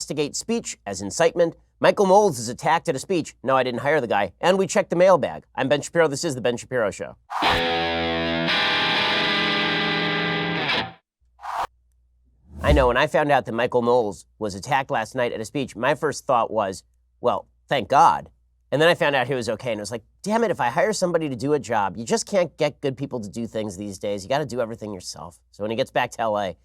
castigate speech as incitement. Michael Knowles is attacked at a speech. No, I didn't hire the guy. And we check the mailbag. I'm Ben Shapiro. This is The Ben Shapiro Show. I know, when I found out that Michael Knowles was attacked last night at a speech, my first thought was, well, thank God. And then I found out he was okay, and it was like, damn it, if I hire somebody to do a job, you just can't get good people to do things these days. You got to do everything yourself. So when he gets back to L.A.,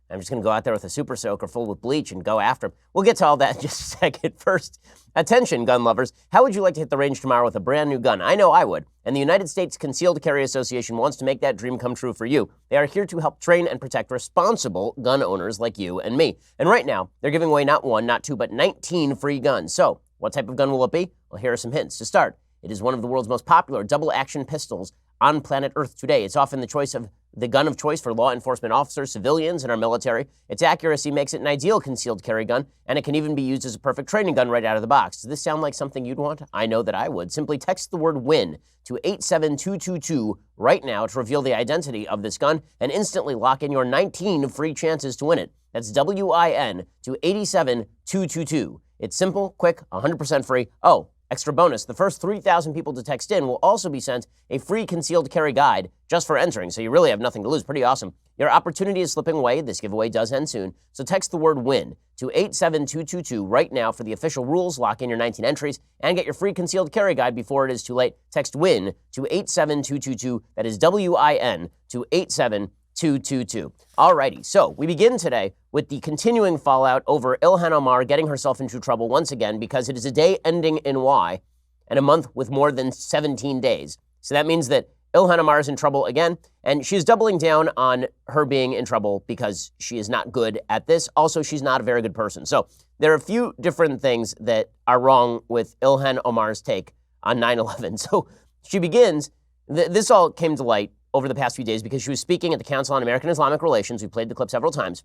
I'm just going to go out there with a super soaker full with bleach and go after him. We'll get to all that in just a second. First, attention, gun lovers. How would you like to hit the range tomorrow with a brand new gun? I know I would. And the United States Concealed Carry Association wants to make that dream come true for you. They are here to help train and protect responsible gun owners like you and me. And right now, they're giving away not one, not two, but 19 free guns. So what type of gun will it be? Well, here are some hints. To start, it is one of the world's most popular double-action pistols on planet Earth today. It's often the gun of choice for law enforcement officers, civilians, and our military. Its accuracy makes it an ideal concealed carry gun, and it can even be used as a perfect training gun right out of the box. Does this sound like something you'd want? I know that I would. Simply text the word WIN to 87222 right now to reveal the identity of this gun and instantly lock in your 19 free chances to win it. That's WIN to 87222. It's simple, quick, 100% free. Oh, extra bonus, the first 3,000 people to text in will also be sent a free concealed carry guide just for entering, so you really have nothing to lose. Pretty awesome. Your opportunity is slipping away. This giveaway does end soon, so text the word WIN to 87222 right now for the official rules, lock in your 19 entries, and get your free concealed carry guide before it is too late. Text WIN to 87222. That is WIN to 87222. Alrighty, so we begin today with the continuing fallout over Ilhan Omar getting herself into trouble once again because it is a day ending in Y and a month with more than 17 days. So that means that Ilhan Omar is in trouble again, and she's doubling down on her being in trouble because she is not good at this. Also, she's not a very good person. So there are a few different things that are wrong with Ilhan Omar's take on 9/11. So she begins, this all came to light over the past few days because she was speaking at the Council on American Islamic Relations. We played the clip several times.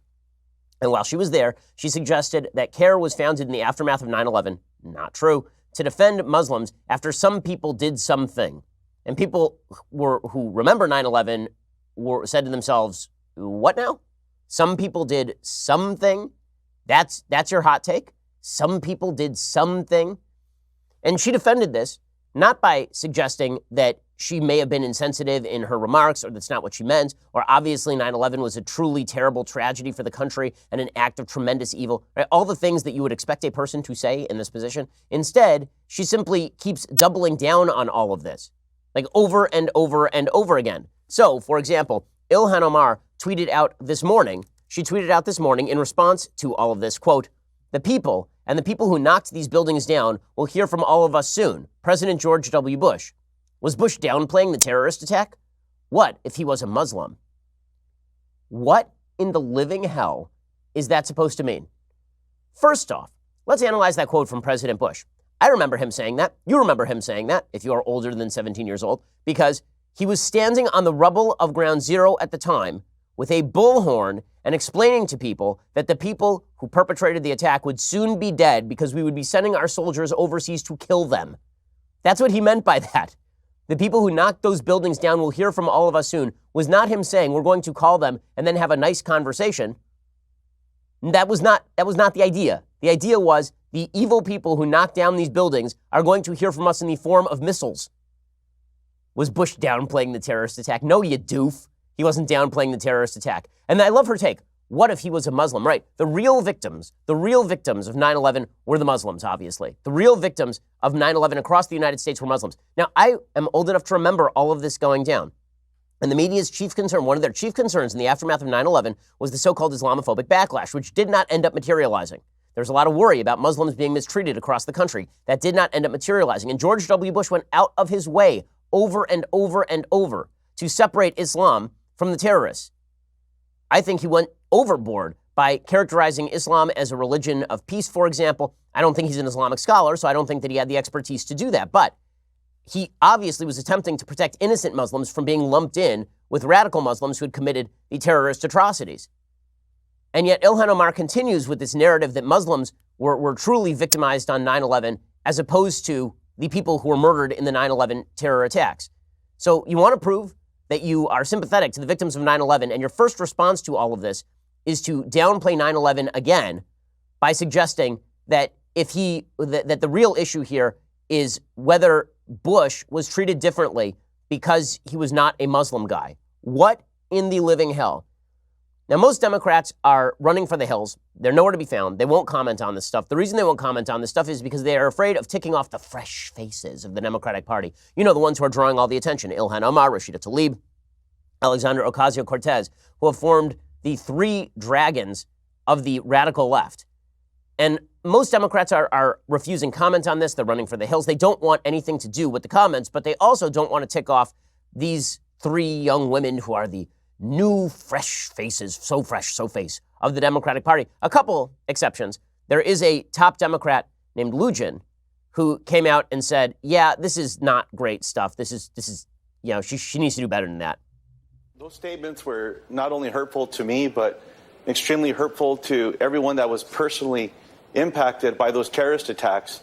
And while she was there, she suggested that CARE was founded in the aftermath of 9/11, not true, to defend Muslims after some people did something. And people who remember 9/11 said to themselves, what now? Some people did something? That's your hot take? Some people did something? And she defended this, not by suggesting that she may have been insensitive in her remarks, or that's not what she meant, or obviously 9/11 was a truly terrible tragedy for the country and an act of tremendous evil, right? All the things that you would expect a person to say in this position. Instead, she simply keeps doubling down on all of this, like over and over and over again. So, for example, Ilhan Omar tweeted out this morning in response to all of this, quote, "The people and the people who knocked these buildings down will hear from all of us soon. President George W. Bush. Was Bush downplaying the terrorist attack? What if he was a Muslim?" What in the living hell is that supposed to mean? First off, let's analyze that quote from President Bush. I remember him saying that. You remember him saying that, if you are older than 17 years old, because he was standing on the rubble of Ground Zero at the time with a bullhorn and explaining to people that the people who perpetrated the attack would soon be dead because we would be sending our soldiers overseas to kill them. That's what he meant by that. The people who knocked those buildings down will hear from all of us soon was not him saying we're going to call them and then have a nice conversation. That was not the idea. The idea was the evil people who knocked down these buildings are going to hear from us in the form of missiles. Was Bush downplaying the terrorist attack? No, you doof. He wasn't downplaying the terrorist attack. And I love her take. What if he was a Muslim? Right. The real victims of 9/11 were the Muslims, obviously. The real victims of 9/11 across the United States were Muslims. Now, I am old enough to remember all of this going down. And the media's chief concern, one of their chief concerns in the aftermath of 9/11 was the so-called Islamophobic backlash, which did not end up materializing. There's a lot of worry about Muslims being mistreated across the country. That did not end up materializing. And George W. Bush went out of his way over and over and over to separate Islam from the terrorists. I think he went overboard by characterizing Islam as a religion of peace, for example. I don't think he's an Islamic scholar, so I don't think that he had the expertise to do that. But he obviously was attempting to protect innocent Muslims from being lumped in with radical Muslims who had committed the terrorist atrocities. And yet Ilhan Omar continues with this narrative that Muslims were truly victimized on 9/11 as opposed to the people who were murdered in the 9/11 terror attacks. So you want to prove that you are sympathetic to the victims of 9/11, and your first response to all of this is to downplay 9/11 again by suggesting that that the real issue here is whether Bush was treated differently because he was not a Muslim guy. What in the living hell? Now, most Democrats are running for the hills. They're nowhere to be found. They won't comment on this stuff. The reason they won't comment on this stuff is because they are afraid of ticking off the fresh faces of the Democratic Party. You know, the ones who are drawing all the attention. Ilhan Omar, Rashida Tlaib, Alexandria Ocasio-Cortez, who have formed the three dragons of the radical left. And most Democrats are refusing comment on this. They're running for the hills. They don't want anything to do with the comments, but they also don't want to tick off these three young women who are the new fresh faces, so fresh, so face of the Democratic Party. A couple exceptions. There is a top Democrat named Lugin who came out and said, yeah, this is not great stuff. This is, you know, she needs to do better than that. Those statements were not only hurtful to me, but extremely hurtful to everyone that was personally impacted by those terrorist attacks.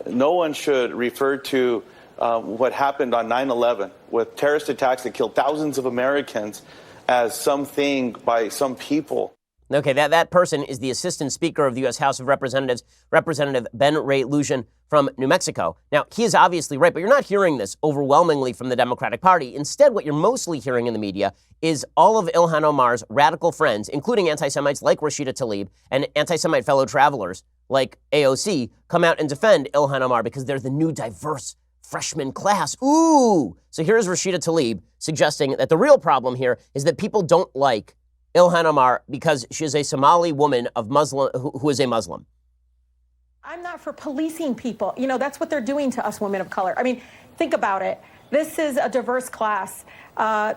No one should refer to what happened on 9/11 with terrorist attacks that killed thousands of Americans as something by some people. Okay, that person is the Assistant Speaker of the U.S. House of Representatives, Representative Ben Ray Lugin from New Mexico. Now, he is obviously right, but you're not hearing this overwhelmingly from the Democratic Party. Instead, what you're mostly hearing in the media is all of Ilhan Omar's radical friends, including anti-Semites like Rashida Tlaib and anti-Semite fellow travelers like AOC, come out and defend Ilhan Omar because they're the new diverse freshman class. Ooh! So here's Rashida Tlaib suggesting that the real problem here is that people don't like Ilhan Omar because she is a Somali woman of Muslim who is a Muslim. I'm not for policing people. You know, that's what they're doing to us women of color. I mean, think about it. This is a diverse class.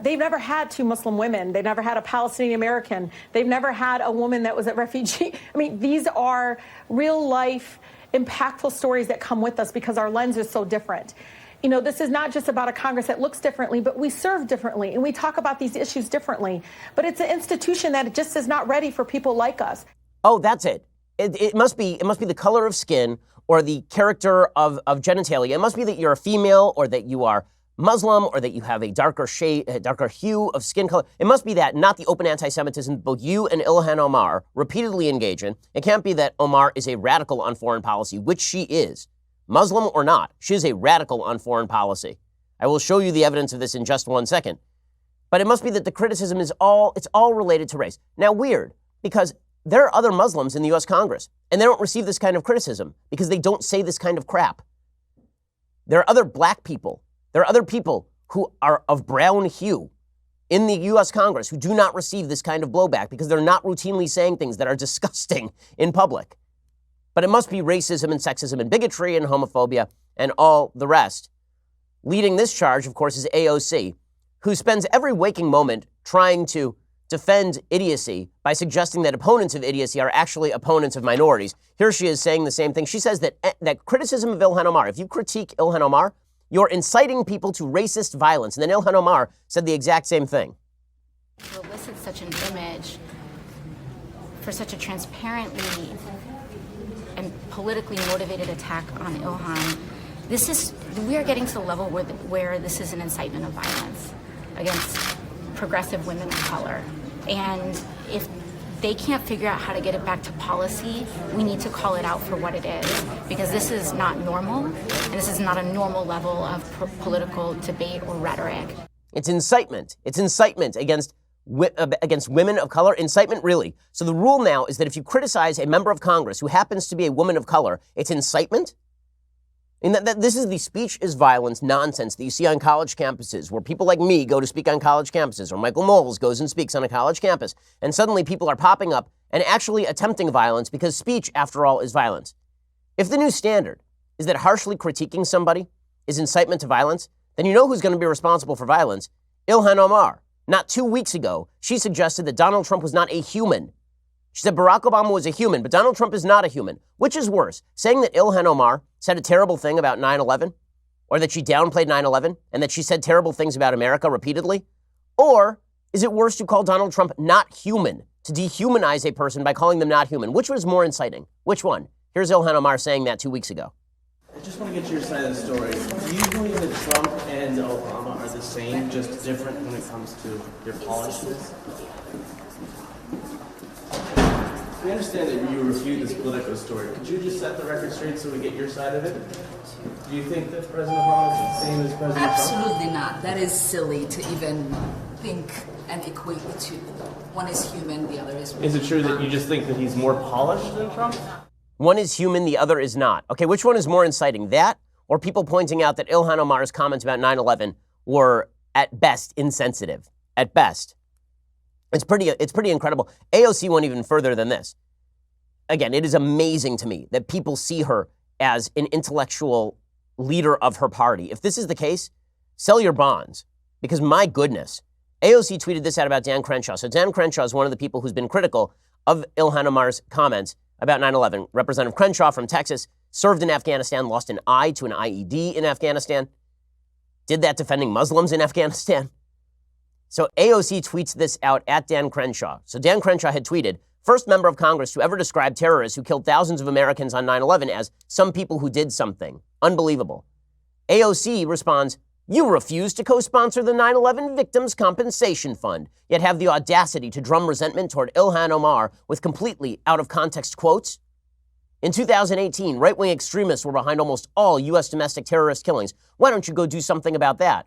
They've never had two Muslim women. They've never had a Palestinian American. They've never had a woman that was a refugee. I mean, these are real life, impactful stories that come with us because our lens is so different. You know, this is not just about a Congress that looks differently, but we serve differently and we talk about these issues differently. But it's an institution that just is not ready for people like us. Oh, that's it. It must be the color of skin or the character of genitalia. It must be that you're a female or that you are Muslim or that you have a darker shade, a darker hue of skin color. It must be that, not the open anti-Semitism both you and Ilhan Omar repeatedly engage in. It can't be that Omar is a radical on foreign policy, which she is. Muslim or not, she is a radical on foreign policy. I will show you the evidence of this in just 1 second. But it must be that the criticism is all related to race. Now, weird, because there are other Muslims in the U.S. Congress, and they don't receive this kind of criticism because they don't say this kind of crap. There are other black people. There are other people who are of brown hue in the U.S. Congress who do not receive this kind of blowback because they're not routinely saying things that are disgusting in public. But it must be racism and sexism and bigotry and homophobia and all the rest. Leading this charge, of course, is AOC, who spends every waking moment trying to defend idiocy by suggesting that opponents of idiocy are actually opponents of minorities. Here she is saying the same thing. She says that criticism of Ilhan Omar, if you critique Ilhan Omar, you're inciting people to racist violence. And then Ilhan Omar said the exact same thing. To elicit such an image for such a transparently and politically motivated attack on Ilhan, we are getting to the level where this is an incitement of violence against progressive women of color. And if they can't figure out how to get it back to policy, we need to call it out for what it is, because this is not normal, and this is not a normal level of political debate or rhetoric. It's incitement. It's incitement against women of color. Incitement, really. So the rule now is that if you criticize a member of Congress who happens to be a woman of color, it's incitement? And this is the speech is violence nonsense that you see on college campuses, where people like me go to speak on college campuses, or Michael Knowles goes and speaks on a college campus, and suddenly people are popping up and actually attempting violence because speech, after all, is violence. If the new standard is that harshly critiquing somebody is incitement to violence, then you know who's going to be responsible for violence? Ilhan Omar. Not 2 weeks ago, she suggested that Donald Trump was not a human. She said Barack Obama was a human, but Donald Trump is not a human. Which is worse, saying that Ilhan Omar said a terrible thing about 9/11, or that she downplayed 9/11, and that she said terrible things about America repeatedly? Or is it worse to call Donald Trump not human, to dehumanize a person by calling them not human? Which was more inciting? Which one? Here's Ilhan Omar saying that 2 weeks ago. I just want to get your side of the story. Do you believe that Trump and Obama are the same, just different when it comes to their policies? We understand that you refute this Politico story. Could you just set the record straight so we get your side of it? Do you think that President Obama is the same as President Trump? Absolutely not. That is silly to even think and equate the two. One is human, the other is... Is it true that you just think that he's more polished than Trump? One is human, the other is not. Okay, which one is more inciting, that or people pointing out that Ilhan Omar's comments about 9/11 were, at best, insensitive? At best. It's pretty incredible. AOC went even further than this. Again, it is amazing to me that people see her as an intellectual leader of her party. If this is the case, sell your bonds. Because my goodness, AOC tweeted this out about Dan Crenshaw. So Dan Crenshaw is one of the people who's been critical of Ilhan Omar's comments about 9/11. Representative Crenshaw from Texas served in Afghanistan, lost an eye to an IED in Afghanistan, did that defending Muslims in Afghanistan. So AOC tweets this out at Dan Crenshaw. So Dan Crenshaw had tweeted, first member of Congress to ever describe terrorists who killed thousands of Americans on 9/11 as some people who did something. Unbelievable. AOC responds, you refuse to co-sponsor the 9/11 Victims' Compensation Fund, yet have the audacity to drum resentment toward Ilhan Omar with completely out-of-context quotes? In 2018, right-wing extremists were behind almost all U.S. domestic terrorist killings. Why don't you go do something about that?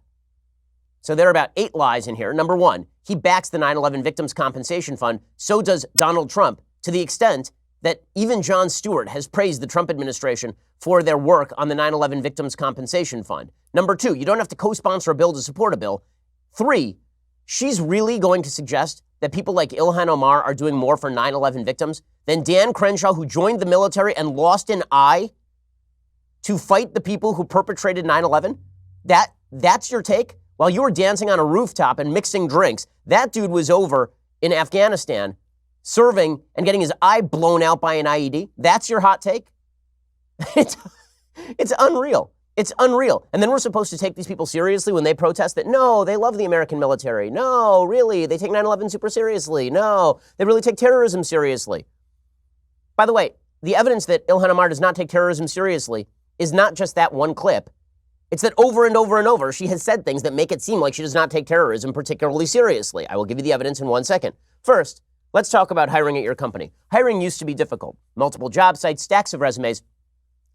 So there are about 8 lies in here. Number 1, he backs the 9/11 Victims' Compensation Fund. So does Donald Trump, to the extent that even Jon Stewart has praised the Trump administration for their work on the 9/11 Victims' Compensation Fund. Number 2, you don't have to co-sponsor a bill to support a bill. 3, she's really going to suggest that people like Ilhan Omar are doing more for 9/11 victims than Dan Crenshaw, who joined the military and lost an eye to fight the people who perpetrated 9/11? That's your take? While you were dancing on a rooftop and mixing drinks, that dude was over in Afghanistan serving and getting his eye blown out by an IED. That's your hot take? It's unreal. It's unreal. And then we're supposed to take these people seriously when they protest that, no, they love the American military. No, really, they take 9/11 super seriously. No, they really take terrorism seriously. By the way, the evidence that Ilhan Omar does not take terrorism seriously is not just that one clip. It's that over and over and over, she has said things that make it seem like she does not take terrorism particularly seriously. I will give you the evidence in 1 second. First, let's talk about hiring at your company. Hiring used to be difficult. Multiple job sites, stacks of resumes,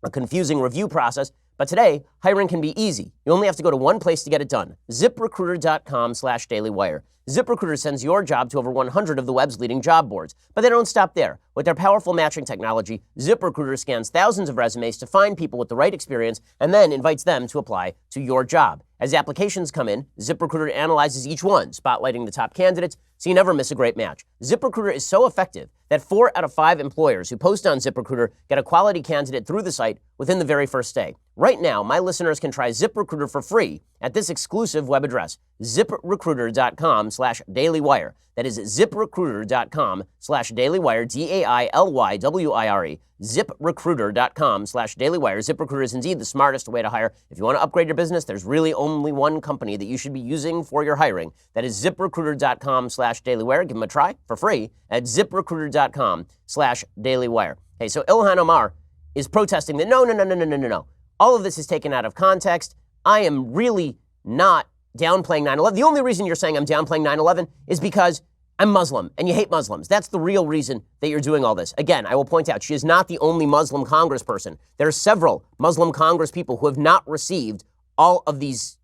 a confusing review process. But today, hiring can be easy. You only have to go to one place to get it done. ZipRecruiter.com/dailywire. ZipRecruiter sends your job to over 100 of the web's leading job boards. But they don't stop there. With their powerful matching technology, ZipRecruiter scans thousands of resumes to find people with the right experience and then invites them to apply to your job. As applications come in, ZipRecruiter analyzes each one, spotlighting the top candidates so you never miss a great match. ZipRecruiter is so effective that 4 out of 5 employers who post on ZipRecruiter get a quality candidate through the site within the very first day. Right now, my listeners can try ZipRecruiter for free at this exclusive web address, ZipRecruiter.com/dailywire. That is ZipRecruiter.com/dailywire, DAILYWIRE. ZipRecruiter.com/dailywire. ZipRecruiter is indeed the smartest way to hire. If you want to upgrade your business, there's really only one company that you should be using for your hiring. That is ZipRecruiter.com/dailywire. Give them a try for free at ZipRecruiter.com/dailywire. Hey, so Ilhan Omar is protesting that no. All of this is taken out of context. I am really not downplaying 9/11. The only reason you're saying I'm downplaying 9/11 is because I'm Muslim and you hate Muslims. That's the real reason that you're doing all this. Again, I will point out, she is not the only Muslim congressperson. There are several Muslim congresspeople who have not received all of these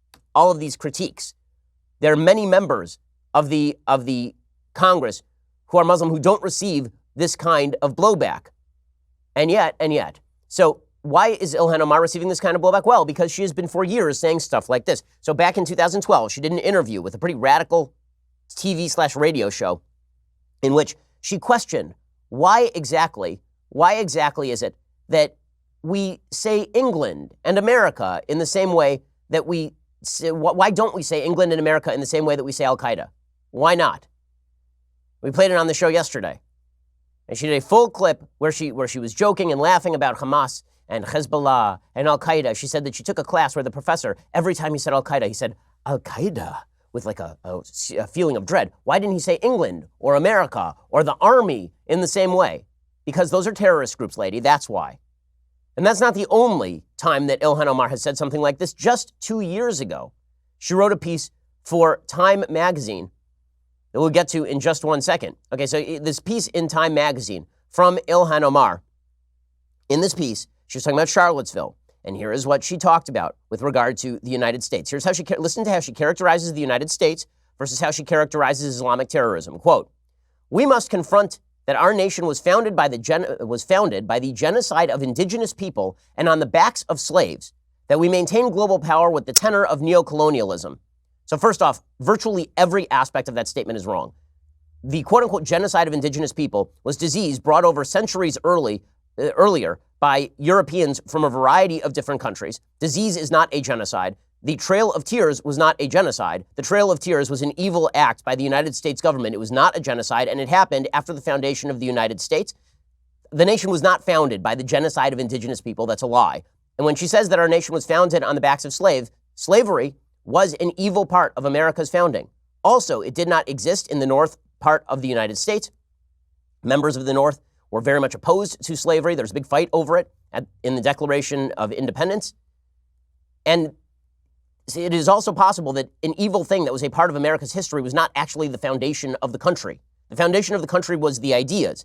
critiques. There are many members of the Congress who are Muslim who don't receive this kind of blowback. And yet. So why is Ilhan Omar receiving this kind of blowback? Well, because she has been for years saying stuff like this. So back in 2012, she did an interview with a pretty radical TV/radio show in which she questioned why exactly is it that we say England and America in the same way that we say, why don't we say England and America in the same way that we say Al-Qaeda? Why not? We played it on the show yesterday. And she did a full clip where she was joking and laughing about Hamas and Hezbollah and Al-Qaeda. She said that she took a class where the professor, every time he said Al-Qaeda, he said Al-Qaeda with like a feeling of dread. Why didn't he say England or America or the army in the same way? Because those are terrorist groups, lady. That's why. And that's not the only time that Ilhan Omar has said something like this. Just 2 years ago, she wrote a piece for Time magazine that we'll get to in just 1 second. Okay, so this piece in Time magazine from Ilhan Omar. In this piece, she was talking about Charlottesville. And here is what she talked about with regard to the United States. Here's how listen to how she characterizes the United States versus how she characterizes Islamic terrorism. Quote, "We must confront that our nation was founded by the genocide of indigenous people and on the backs of slaves, that we maintain global power with the tenor of neocolonialism." So first off, virtually every aspect of that statement is wrong. The quote-unquote genocide of indigenous people was disease brought over centuries earlier by Europeans from a variety of different countries. Disease is not a genocide. The Trail of Tears was not a genocide. The Trail of Tears was an evil act by the United States government. It was not a genocide, and it happened after the foundation of the United States. The nation was not founded by the genocide of indigenous people. That's a lie. And when she says that our nation was founded on the backs of slaves, slavery was an evil part of America's founding. Also, it did not exist in the north part of the United States. Members of the North were very much opposed to slavery. There was a big fight over it in the Declaration of Independence. And it is also possible that an evil thing that was a part of America's history was not actually the foundation of the country. The foundation of the country was the ideas.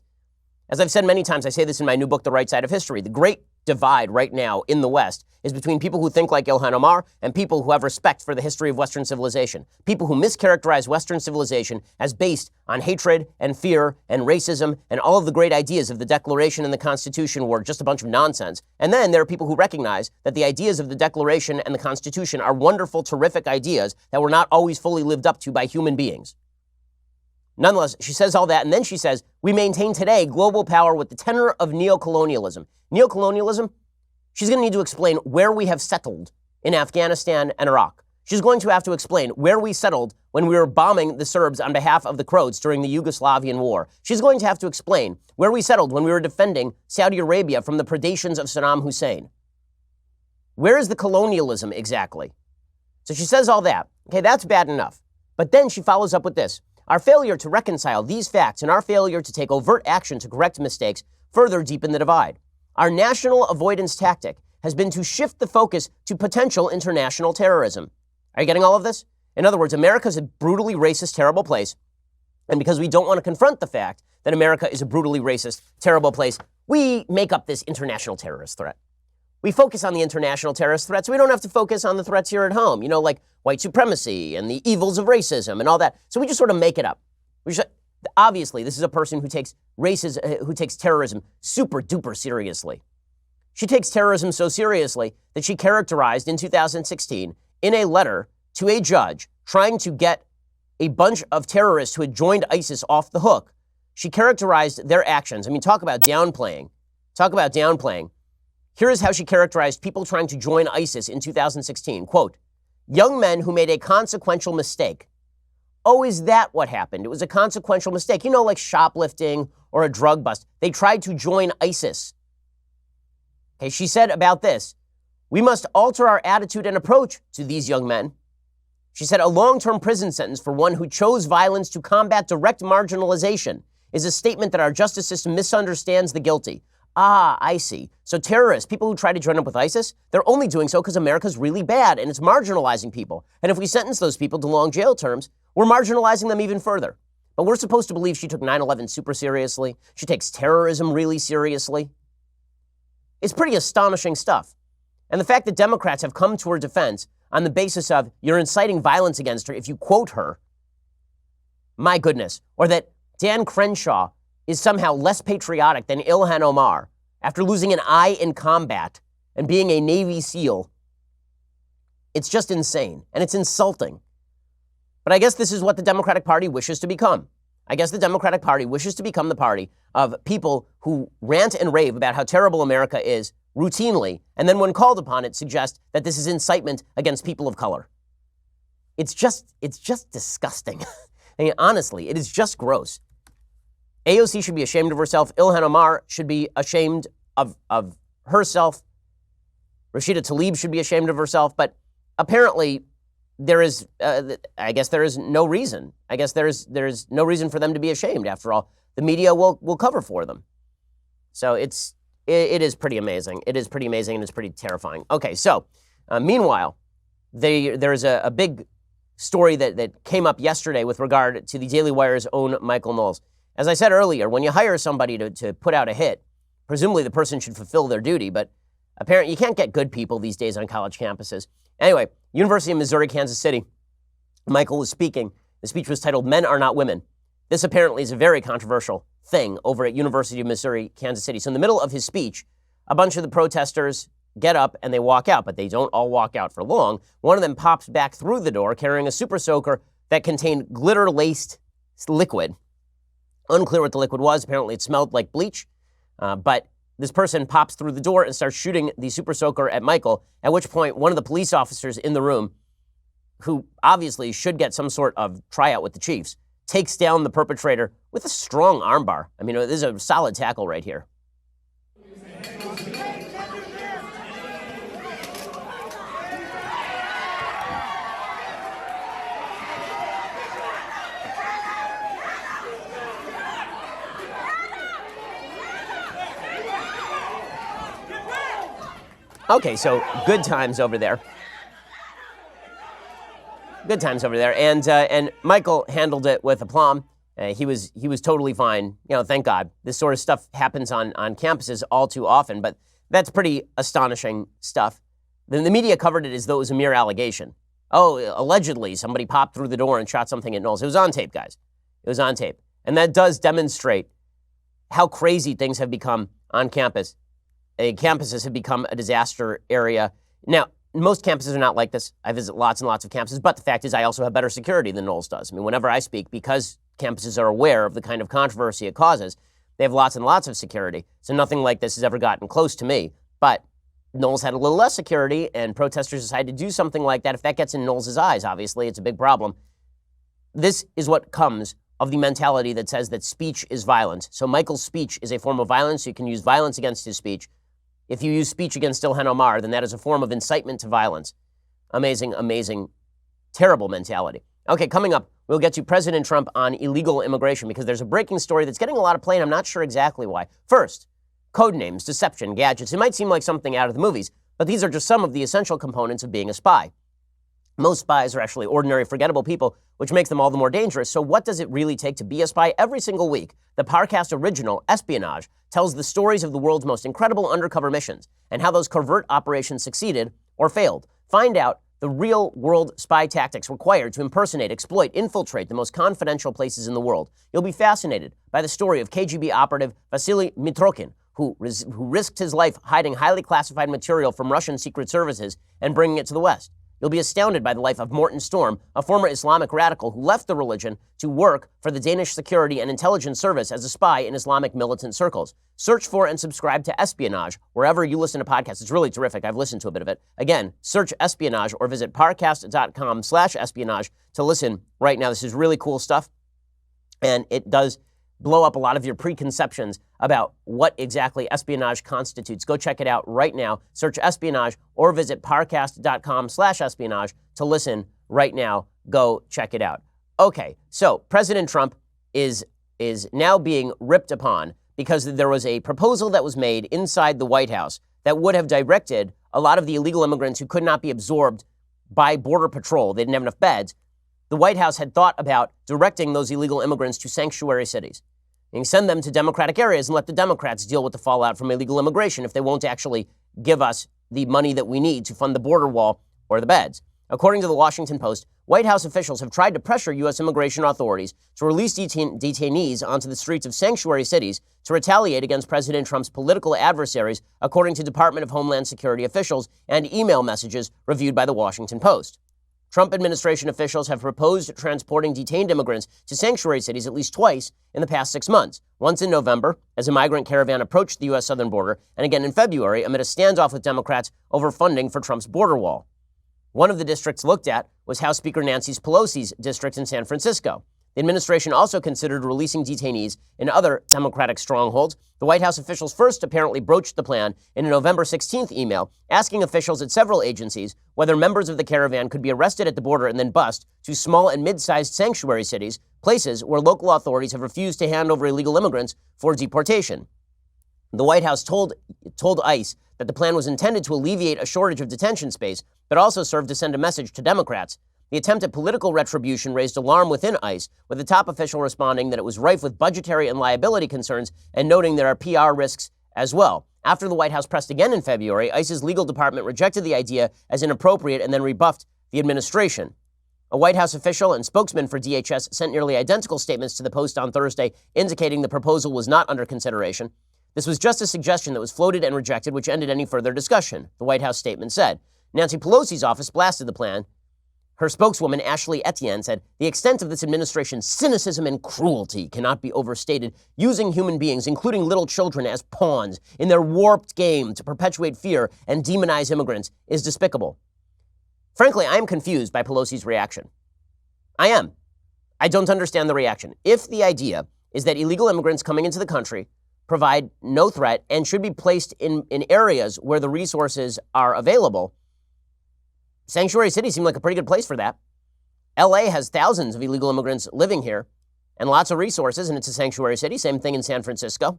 As I've said many times, I say this in my new book, The Right Side of History. The great divide right now in the West is between people who think like Ilhan Omar and people who have respect for the history of Western civilization. People who mischaracterize Western civilization as based on hatred and fear and racism, and all of the great ideas of the Declaration and the Constitution were just a bunch of nonsense. And then there are people who recognize that the ideas of the Declaration and the Constitution are wonderful, terrific ideas that were not always fully lived up to by human beings. Nonetheless, she says all that, and then she says, we maintain today global power with the tenor of neocolonialism. Neocolonialism, she's going to need to explain where we have settled in Afghanistan and Iraq. She's going to have to explain where we settled when we were bombing the Serbs on behalf of the Croats during the Yugoslavian war. She's going to have to explain where we settled when we were defending Saudi Arabia from the predations of Saddam Hussein. Where is the colonialism exactly? So she says all that. Okay, that's bad enough. But then she follows up with this. Our failure to reconcile these facts and our failure to take overt action to correct mistakes further deepen the divide. Our national avoidance tactic has been to shift the focus to potential international terrorism. Are you getting all of this? In other words, America's a brutally racist, terrible place. And because we don't want to confront the fact that America is a brutally racist, terrible place, we make up this international terrorist threat. We focus on the international terrorist threats. We don't have to focus on the threats here at home, like white supremacy and the evils of racism and all that. So we just sort of make it up. Obviously, this is a person who takes terrorism super duper seriously. She takes terrorism so seriously that she characterized in 2016 in a letter to a judge trying to get a bunch of terrorists who had joined ISIS off the hook. She characterized their actions. I mean, talk about downplaying. Here is how she characterized people trying to join ISIS in 2016. Quote, young men who made a consequential mistake. Oh, is that what happened? It was a consequential mistake. Like shoplifting or a drug bust. They tried to join ISIS. Okay, she said about this, we must alter our attitude and approach to these young men. She said a long-term prison sentence for one who chose violence to combat direct marginalization is a statement that our justice system misunderstands the guilty. Ah, I see. So terrorists, people who try to join up with ISIS, they're only doing so because America's really bad and it's marginalizing people. And if we sentence those people to long jail terms, we're marginalizing them even further. But we're supposed to believe she took 9/11 super seriously. She takes terrorism really seriously. It's pretty astonishing stuff. And the fact that Democrats have come to her defense on the basis of you're inciting violence against her if you quote her, my goodness, or that Dan Crenshaw is somehow less patriotic than Ilhan Omar after losing an eye in combat and being a Navy SEAL. It's just insane, and it's insulting. But I guess this is what the Democratic Party wishes to become. I guess the Democratic Party wishes to become the party of people who rant and rave about how terrible America is routinely, and then when called upon it, suggest that this is incitement against people of color. It's just disgusting. I mean, honestly, it is just gross. AOC should be ashamed of herself. Ilhan Omar should be ashamed of herself. Rashida Tlaib should be ashamed of herself. But apparently, there is no reason. I guess there is no reason for them to be ashamed. After all, the media will cover for them. So it is pretty amazing. It is pretty amazing and it's pretty terrifying. Okay, so meanwhile, there is a big story that came up yesterday with regard to the Daily Wire's own Michael Knowles. As I said earlier, when you hire somebody to put out a hit, presumably the person should fulfill their duty, but apparently you can't get good people these days on college campuses. Anyway, University of Missouri, Kansas City, Michael was speaking. The speech was titled, "Men Are Not Women." This apparently is a very controversial thing over at University of Missouri, Kansas City. So in the middle of his speech, a bunch of the protesters get up and they walk out, but they don't all walk out for long. One of them pops back through the door carrying a super soaker that contained glitter-laced liquid. Unclear what the liquid was. Apparently it smelled like bleach. But this person pops through the door and starts shooting the super soaker at Michael, at which point one of the police officers in the room, who obviously should get some sort of tryout with the Chiefs, takes down the perpetrator with a strong armbar. I mean, this is a solid tackle right here. Okay, so good times over there. Good times over there, and Michael handled it with aplomb. He was totally fine. You know, thank God. This sort of stuff happens on campuses all too often, but that's pretty astonishing stuff. Then the media covered it as though it was a mere allegation. Oh, allegedly somebody popped through the door and shot something at Knowles. It was on tape, guys. It was on tape, and that does demonstrate how crazy things have become on campus. Campuses have become a disaster area. Now, most campuses are not like this. I visit lots and lots of campuses, but the fact is I also have better security than Knowles does. I mean, whenever I speak, because campuses are aware of the kind of controversy it causes, they have lots and lots of security. So nothing like this has ever gotten close to me. But Knowles had a little less security, and protesters decided to do something like that. If that gets in Knowles' eyes, obviously, it's a big problem. This is what comes of the mentality that says that speech is violence. So Michael's speech is a form of violence. So you can use violence against his speech. If you use speech against Ilhan Omar, then that is a form of incitement to violence. Amazing, amazing, terrible mentality. Okay, coming up, we'll get to President Trump on illegal immigration because there's a breaking story that's getting a lot of play, and I'm not sure exactly why. First, code names, deception, gadgets. It might seem like something out of the movies, but these are just some of the essential components of being a spy. Most spies are actually ordinary, forgettable people, which makes them all the more dangerous. So what does it really take to be a spy? Every single week, the Parcast original, Espionage, tells the stories of the world's most incredible undercover missions and how those covert operations succeeded or failed. Find out the real-world spy tactics required to impersonate, exploit, infiltrate the most confidential places in the world. You'll be fascinated by the story of KGB operative Vasily Mitrokhin, who risked his life hiding highly classified material from Russian secret services and bringing it to the West. You'll be astounded by the life of Morton Storm, a former Islamic radical who left the religion to work for the Danish Security and Intelligence Service as a spy in Islamic militant circles. Search for and subscribe to Espionage wherever you listen to podcasts. It's really terrific. I've listened to a bit of it. Again, search Espionage or visit parcast.com/espionage to listen right now. This is really cool stuff, and it does blow up a lot of your preconceptions about what exactly espionage constitutes. Go check it out right now. Search Espionage or visit parcast.com/espionage to listen right now. Go check it out. Okay, so President Trump is now being ripped upon because there was a proposal that was made inside the White House that would have directed a lot of the illegal immigrants who could not be absorbed by Border Patrol. They didn't have enough beds. The White House had thought about directing those illegal immigrants to sanctuary cities. And send them to Democratic areas and let the Democrats deal with the fallout from illegal immigration if they won't actually give us the money that we need to fund the border wall or the beds. According to the Washington Post, White House officials have tried to pressure U.S. immigration authorities to release detainees onto the streets of sanctuary cities to retaliate against President Trump's political adversaries, according to Department of Homeland Security officials and email messages reviewed by the Washington Post. Trump administration officials have proposed transporting detained immigrants to sanctuary cities at least twice in the past 6 months. Once in November, as a migrant caravan approached the U.S. southern border, and again in February amid a standoff with Democrats over funding for Trump's border wall. One of the districts looked at was House Speaker Nancy Pelosi's district in San Francisco. The administration also considered releasing detainees in other Democratic strongholds. The White House officials first apparently broached the plan in a November 16th email, asking officials at several agencies whether members of the caravan could be arrested at the border and then bused to small and mid-sized sanctuary cities, places where local authorities have refused to hand over illegal immigrants for deportation. The White House told ICE that the plan was intended to alleviate a shortage of detention space, but also served to send a message to Democrats. The attempt at political retribution raised alarm within ICE, with the top official responding that it was rife with budgetary and liability concerns and noting there are PR risks as well. After the White House pressed again in February, ICE's legal department rejected the idea as inappropriate and then rebuffed the administration. A White House official and spokesman for DHS sent nearly identical statements to the Post on Thursday, indicating the proposal was not under consideration. This was just a suggestion that was floated and rejected, which ended any further discussion, the White House statement said. Nancy Pelosi's office blasted the plan. Her spokeswoman, Ashley Etienne, said, the extent of this administration's cynicism and cruelty cannot be overstated, using human beings, including little children, as pawns in their warped game to perpetuate fear and demonize immigrants is despicable. Frankly, I am confused by Pelosi's reaction. I am. I don't understand the reaction. If the idea is that illegal immigrants coming into the country provide no threat and should be placed in areas where the resources are available, sanctuary cities seem like a pretty good place for that. LA has thousands of illegal immigrants living here and lots of resources, and it's a sanctuary city. Same thing in San Francisco.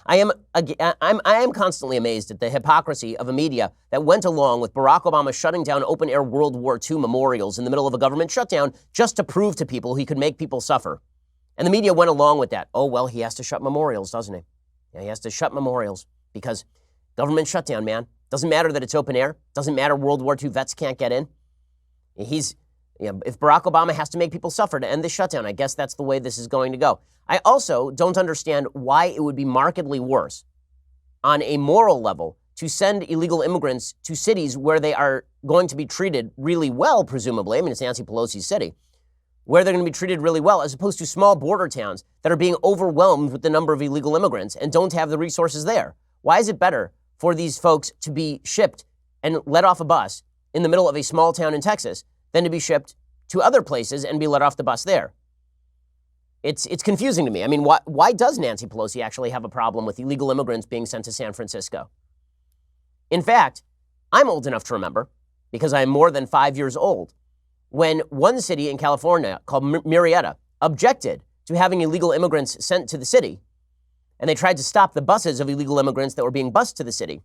I am constantly amazed at the hypocrisy of a media that went along with Barack Obama shutting down open-air World War II memorials in the middle of a government shutdown just to prove to people he could make people suffer. And the media went along with that. Oh, well, he has to shut memorials, doesn't he? Yeah, he has to shut memorials because government shutdown, man. Doesn't matter that it's open air. Doesn't matter World War II vets can't get in. If Barack Obama has to make people suffer to end the shutdown, I guess that's the way this is going to go. I also don't understand why it would be markedly worse on a moral level to send illegal immigrants to cities where they are going to be treated really well, presumably. I mean, it's Nancy Pelosi's city, where they're going to be treated really well, as opposed to small border towns that are being overwhelmed with the number of illegal immigrants and don't have the resources there. Why is it better for these folks to be shipped and let off a bus in the middle of a small town in Texas than to be shipped to other places and be let off the bus there? It's confusing to me. I mean, why does Nancy Pelosi actually have a problem with illegal immigrants being sent to San Francisco? In fact, I'm old enough to remember, because I am more than 5 years old, when one city in California called Murrieta objected to having illegal immigrants sent to the city, and they tried to stop the buses of illegal immigrants that were being bused to the city.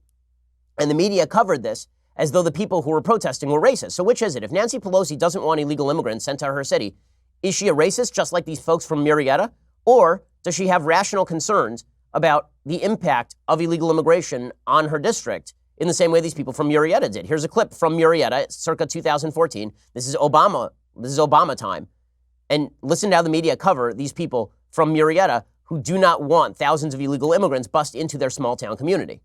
And the media covered this as though the people who were protesting were racist. So which is it? If Nancy Pelosi doesn't want illegal immigrants sent to her city, is she a racist just like these folks from Murrieta? Or does she have rational concerns about the impact of illegal immigration on her district in the same way these people from Murrieta did? Here's a clip from Murrieta, circa 2014. This is Obama time. And listen to how the media cover these people from Murrieta who do not want thousands of illegal immigrants bust into their small town community.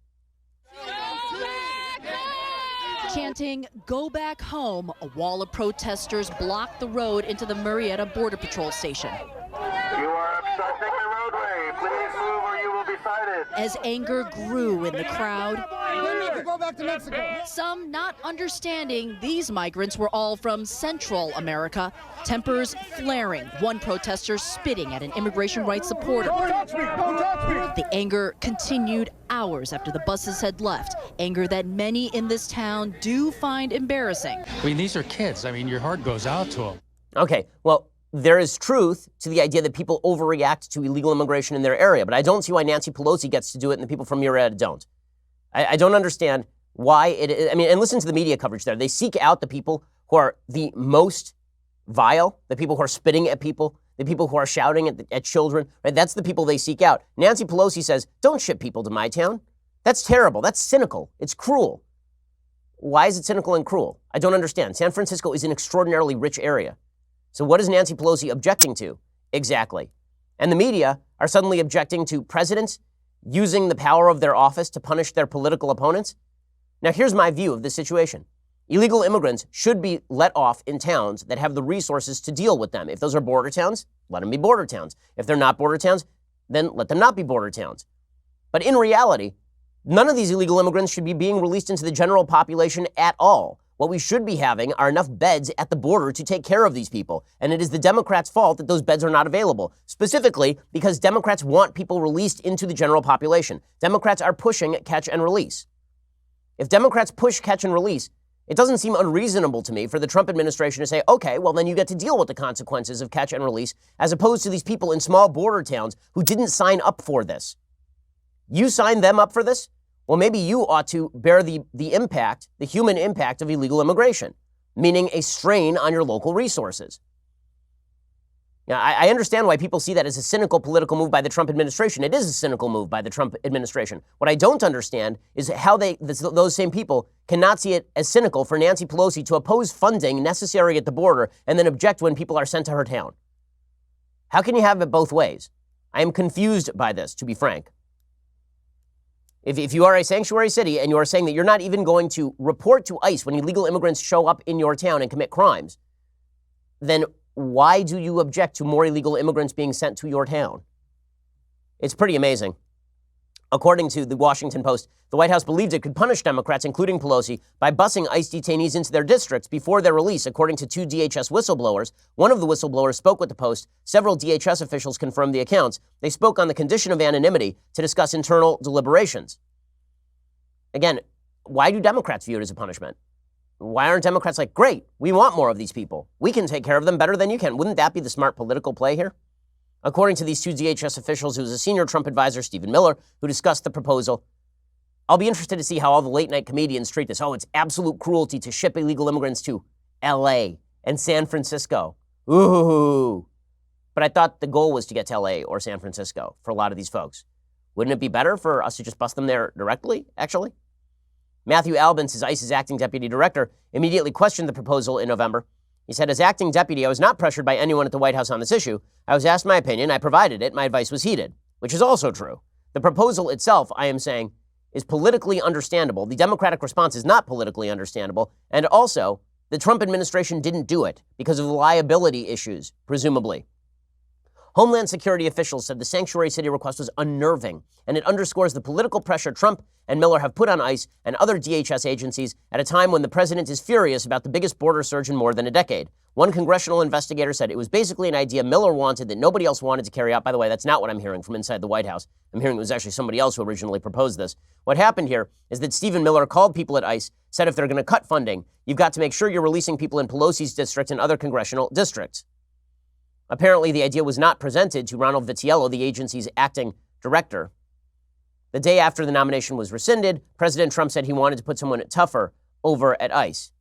Chanting, "Go back home," a wall of protesters blocked the road into the Murrieta Border Patrol station. You are obstructing the roadway. Please move or you will be cited. As anger grew in the crowd, We need to go back to Mexico. some not understanding these migrants were all from Central America, tempers flaring, one protester spitting at an immigration rights supporter. Don't touch me! Don't touch me! The anger continued hours after the buses had left, anger that many in this town do find embarrassing. I mean, these are kids. I mean, your heart goes out to them. Okay, well, there is truth to the idea that people overreact to illegal immigration in their area, but I don't see why Nancy Pelosi gets to do it and the people from Murrieta don't. I don't understand why it is. I mean, and listen to the media coverage there. They seek out the people who are the most vile, the people who are spitting at people, the people who are shouting at children, right? That's the people they seek out. Nancy Pelosi says, don't ship people to my town. That's terrible. That's cynical. It's cruel. Why is it cynical and cruel? I don't understand. San Francisco is an extraordinarily rich area. So what is Nancy Pelosi objecting to? Exactly. And the media are suddenly objecting to presidents using the power of their office to punish their political opponents. Now, here's my view of the situation. Illegal immigrants should be let off in towns that have the resources to deal with them. If those are border towns, let them be border towns. If they're not border towns, then let them not be border towns. But in reality, none of these illegal immigrants should be being released into the general population at all. What we should be having are enough beds at the border to take care of these people. And it is the Democrats' fault that those beds are not available, specifically because Democrats want people released into the general population. Democrats are pushing catch and release. If Democrats push catch and release, it doesn't seem unreasonable to me for the Trump administration to say, okay, well, then you get to deal with the consequences of catch and release, as opposed to these people in small border towns who didn't sign up for this. You signed them up for this? Well, maybe you ought to bear the impact, the human impact of illegal immigration. meaning a strain on your local resources. Now, I understand why people see that as a cynical political move by the Trump administration. It is a cynical move by the Trump administration. What I don't understand is how those same people cannot see it as cynical for Nancy Pelosi to oppose funding necessary at the border and then object when people are sent to her town. How can you have it both ways? I am confused by this, to be frank. If you are a sanctuary city and you are saying that you're not even going to report to ICE when illegal immigrants show up in your town and commit crimes, then why do you object to more illegal immigrants being sent to your town? It's pretty amazing. According to the Washington Post, the White House believed it could punish Democrats, including Pelosi, by busing ICE detainees into their districts before their release, according to two DHS whistleblowers. One of the whistleblowers spoke with the Post. Several DHS officials confirmed the accounts. They spoke on the condition of anonymity to discuss internal deliberations. Again, why do Democrats view it as a punishment? Why aren't Democrats like, great, we want more of these people. We can take care of them better than you can. Wouldn't that be the smart political play here? According to these two DHS officials, it was a senior Trump advisor, Stephen Miller, who discussed the proposal. I'll be interested to see how all the late-night comedians treat this. Oh, it's absolute cruelty to ship illegal immigrants to L.A. and San Francisco. Ooh. But I thought the goal was to get to L.A. or San Francisco for a lot of these folks. Wouldn't it be better for us to just bust them there directly, actually? Matthew Albence, ICE's acting deputy director, immediately questioned the proposal in November. He said, as acting deputy, I was not pressured by anyone at the White House on this issue. I was asked my opinion, I provided it, my advice was heeded, which is also true. The proposal itself, I am saying, is politically understandable. The Democratic response is not politically understandable. And also, the Trump administration didn't do it because of liability issues, presumably. Homeland Security officials said the sanctuary city request was unnerving, and it underscores the political pressure Trump and Miller have put on ICE and other DHS agencies at a time when the president is furious about the biggest border surge in more than a decade. One congressional investigator said it was basically an idea Miller wanted that nobody else wanted to carry out. By the way, that's not what I'm hearing from inside the White House. I'm hearing it was actually somebody else who originally proposed this. What happened here is that Stephen Miller called people at ICE, said if they're going to cut funding, you've got to make sure you're releasing people in Pelosi's district and other congressional districts. Apparently, the idea was not presented to Ronald Vitiello, the agency's acting director. The day after the nomination was rescinded, President Trump said he wanted to put someone tougher over at ICE.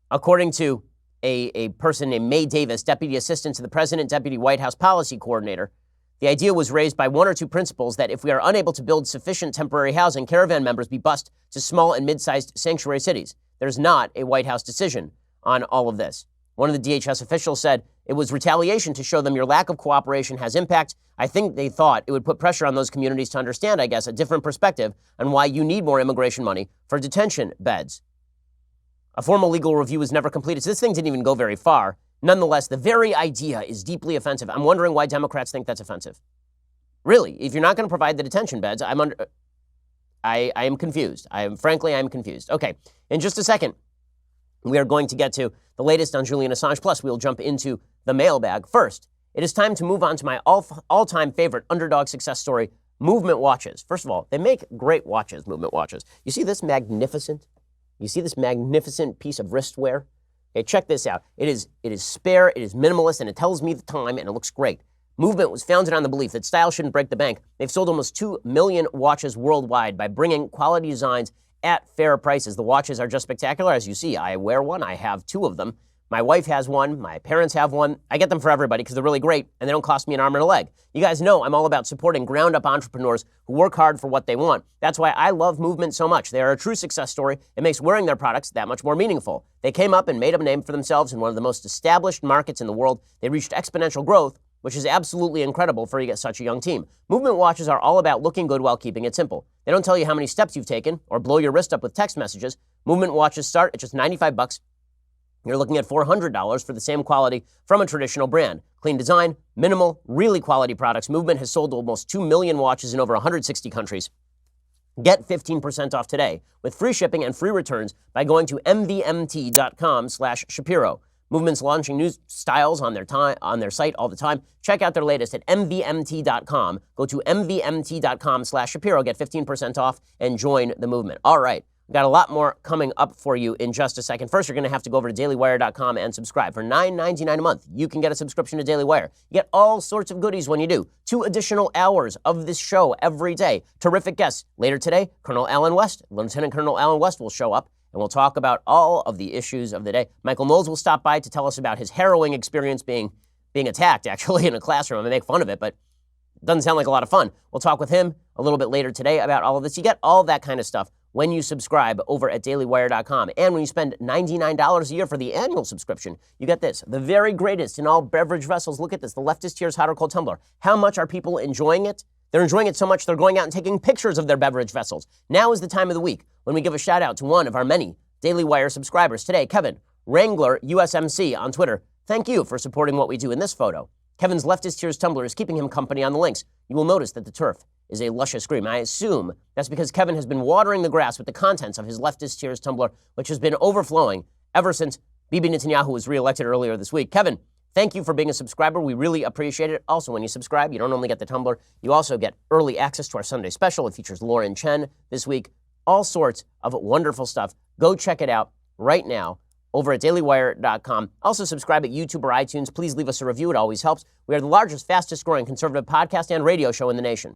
According to a person named Mae Davis, deputy assistant to the president, deputy White House policy coordinator, the idea was raised by one or two principals that if we are unable to build sufficient temporary housing, caravan members be bused to small and mid-sized sanctuary cities. There's not a White House decision on all of this. One of the DHS officials said it was retaliation to show them your lack of cooperation has impact. I think they thought it would put pressure on those communities to understand, I guess, a different perspective on why you need more immigration money for detention beds. A formal legal review was never completed, so this thing didn't even go very far. Nonetheless, the very idea is deeply offensive. I'm wondering why Democrats think that's offensive. Really, if you're not going to provide the detention beds, I am confused. Frankly, I'm confused. Okay, in just a second, we are going to get to the latest on Julian Assange. Plus, we'll jump into the mailbag. First, it is time to move on to my all-time favorite underdog success story, Movement watches. First of all, they make great watches, Movement watches. You see this magnificent piece of wristwear? Okay, check this out. It is spare, it is minimalist, and it tells me the time, and it looks great. Movement was founded on the belief that style shouldn't break the bank. They've sold almost 2 million watches worldwide by bringing quality designs at fair prices. The watches are just spectacular. As you see, I wear one. I have 2 of them. My wife has one. My parents have one. I get them for everybody because they're really great and they don't cost me an arm and a leg. You guys know I'm all about supporting ground-up entrepreneurs who work hard for what they want. That's why I love Movement so much. They are a true success story. It makes wearing their products that much more meaningful. They came up and made a name for themselves in one of the most established markets in the world. They reached exponential growth, which is absolutely incredible for such a young team. Movement watches are all about looking good while keeping it simple. They don't tell you how many steps you've taken or blow your wrist up with text messages. Movement watches start at just $95. You're looking at $400 for the same quality from a traditional brand. Clean design, minimal, really quality products. Movement has sold almost 2 million watches in over 160 countries. Get 15% off today with free shipping and free returns by going to mvmt.com/Shapiro. Movement's launching new styles on their site all the time. Check out their latest at mvmt.com. Go to mvmt.com/Shapiro. Get 15% off and join the movement. All right. We've got a lot more coming up for you in just a second. First, you're going to have to go over to dailywire.com and subscribe. For $9.99 a month, you can get a subscription to Daily Wire. You get all sorts of goodies when you do. 2 additional hours of this show every day. Terrific guests. Later today, Lieutenant Colonel Alan West will show up and we'll talk about all of the issues of the day. Michael Knowles will stop by to tell us about his harrowing experience being attacked, actually, in a classroom. I make fun of it, but it doesn't sound like a lot of fun. We'll talk with him a little bit later today about all of this. You get all that kind of stuff when you subscribe over at dailywire.com. And when you spend $99 a year for the annual subscription, you get this, the very greatest in all beverage vessels. Look at this, the Leftist Tears Hot or Cold Tumbler. How much are people enjoying it? They're enjoying it so much they're going out and taking pictures of their beverage vessels. Now is the time of the week when we give a shout out to one of our many Daily Wire subscribers. Today, Kevin, Wrangler USMC on Twitter. Thank you for supporting what we do in this photo. Kevin's Leftist Tears tumbler is keeping him company on the links. You will notice that the turf is a luscious green. I assume that's because Kevin has been watering the grass with the contents of his Leftist Tears tumbler, which has been overflowing ever since Bibi Netanyahu was reelected earlier this week. Kevin, thank you for being a subscriber. We really appreciate it. Also, when you subscribe, you don't only get the tumbler, you also get early access to our Sunday special. It features Lauren Chen this week. All sorts of wonderful stuff. Go check it out right now over at dailywire.com. Also subscribe at YouTube or iTunes. Please leave us a review. It always helps. We are the largest, fastest growing conservative podcast and radio show in the nation.